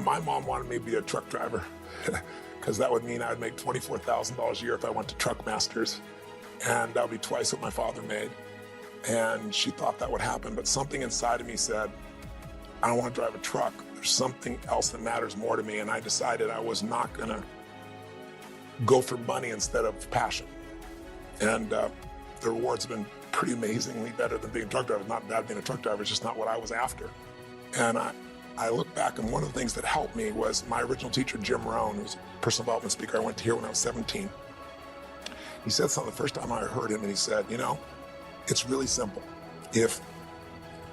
My mom wanted me to be a truck driver because that would mean I would make $24,000 a year if I went to Truck Masters, and that would be twice what my father made. And she thought that would happen, but something inside of me said, I don't want to drive a truck. There's something else that matters more to me, and I decided I was not gonna go for money instead of passion. And the rewards have been pretty amazingly better than being a truck driver. Not bad being a truck driver, it's just not what I was after. And I look back, and one of the things that helped me was my original teacher, Jim Rohn, who was a personal development speaker. I went to hear when I was 17. He said something the first time I heard him, and he said, you know, it's really simple. If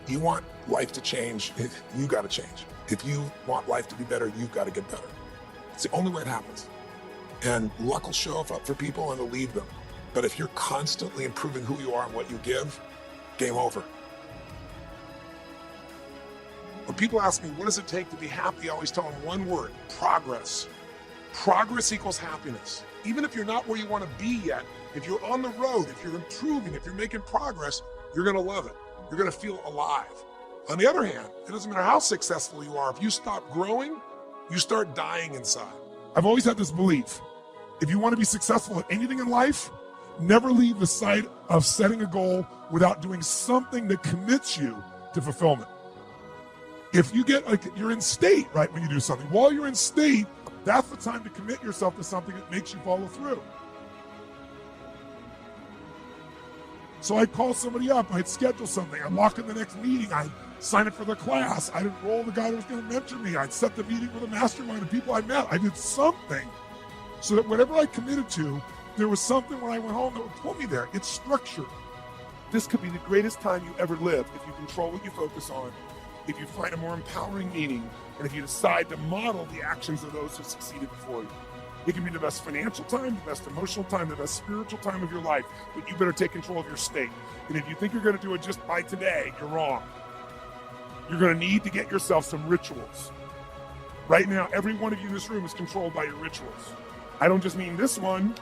you want life to change, you got to change. If you want life to be better, you've got to get better. It's the only way it happens. And luck will show up for people and it'll leave them. But if you're constantly improving who you are and what you give, game over. When people ask me, what does it take to be happy? I always tell them one word: progress. Progress equals happiness. Even if you're not where you want to be yet, if you're on the road, if you're improving, if you're making progress, you're going to love it. You're going to feel alive. On the other hand, it doesn't matter how successful you are. If you stop growing, you start dying inside. I've always had this belief: if you want to be successful at anything in life, never leave the sight of setting a goal without doing something that commits you to fulfillment. If you get, like, you're in state, right, when you do something, while you're in state, that's the time to commit yourself to something that makes you follow through. So I'd call somebody up, I'd schedule something, I'd walk in the next meeting, I'd sign up for the class, I'd enroll the guy that was going to mentor me, I'd set the meeting with a mastermind of people I met. I did something so that whatever I committed to, there was something when I went home that would pull me there. It's structured. This could be the greatest time you ever live if you control what you focus on, if you find a more empowering meaning, and if you decide to model the actions of those who succeeded before you. It can be the best financial time, the best emotional time, the best spiritual time of your life, but you better take control of your state. And if you think you're going to do it just by today, you're wrong. You're going to need to get yourself some rituals. Right now, every one of you in this room is controlled by your rituals. I don't just mean this one.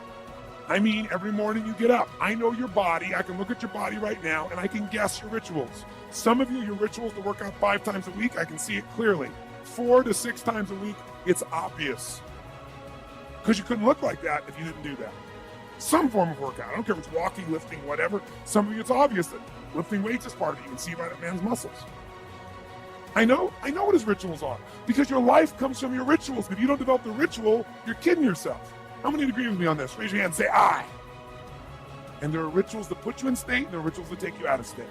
I mean every morning you get up. I know your body. I can look at your body right now, and I can guess your rituals. Some of you, your rituals to work out 5 times a week, I can see it clearly. 4 to 6 times a week, it's obvious. Because you couldn't look like that if you didn't do that. Some form of workout. I don't care if it's walking, lifting, whatever. Some of you, it's obvious that lifting weights is part of it. You can see by that man's muscles. I know what his rituals are, because your life comes from your rituals. If you don't develop the ritual, you're kidding yourself. How many agree with me on this? Raise your hand and say, I. And there are rituals that put you in state, and there are rituals that take you out of state.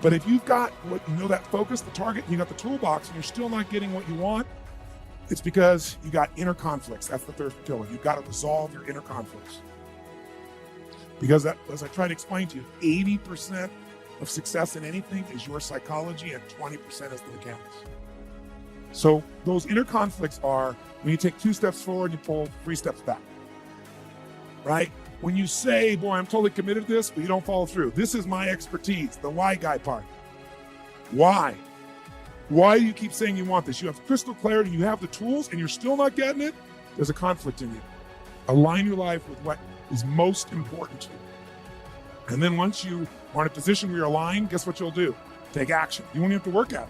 But if you've got that focus, the target, and you got the toolbox, and you're still not getting what you want, it's because you got inner conflicts. That's the third pillar. You've got to resolve your inner conflicts. Because that, as I try to explain to you, 80% of success in anything is your psychology, and 20% is the mechanics. So those inner conflicts are when you take 2 steps forward, you pull 3 steps back, right? When you say, boy, I'm totally committed to this, but you don't follow through. This is my expertise, the why guy part. Why? Why do you keep saying you want this? You have crystal clarity, you have the tools, and you're still not getting it? There's a conflict in you. Align your life with what is most important to you. And then once you are in a position where you're aligned, guess what you'll do? Take action. You won't have to work at it.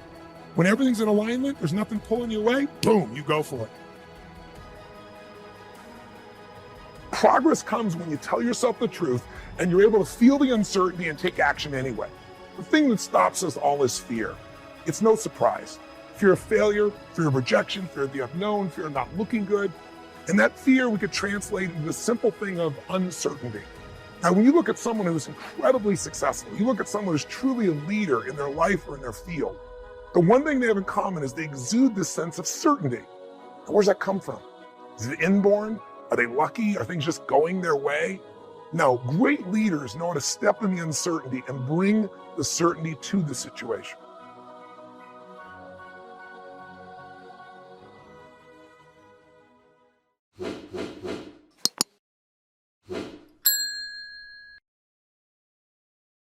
When everything's in alignment, there's nothing pulling you away, boom, you go for it. Progress comes when you tell yourself the truth and you're able to feel the uncertainty and take action anyway. The thing that stops us all is fear. It's no surprise. Fear of failure, fear of rejection, fear of the unknown, fear of not looking good. And that fear we could translate into the simple thing of uncertainty. Now, when you look at someone who's incredibly successful, you look at someone who's truly a leader in their life or in their field, the one thing they have in common is they exude this sense of certainty. Now, where's that come from? Is it inborn? Are they lucky? Are things just going their way? No, great leaders know how to step in the uncertainty and bring the certainty to the situation.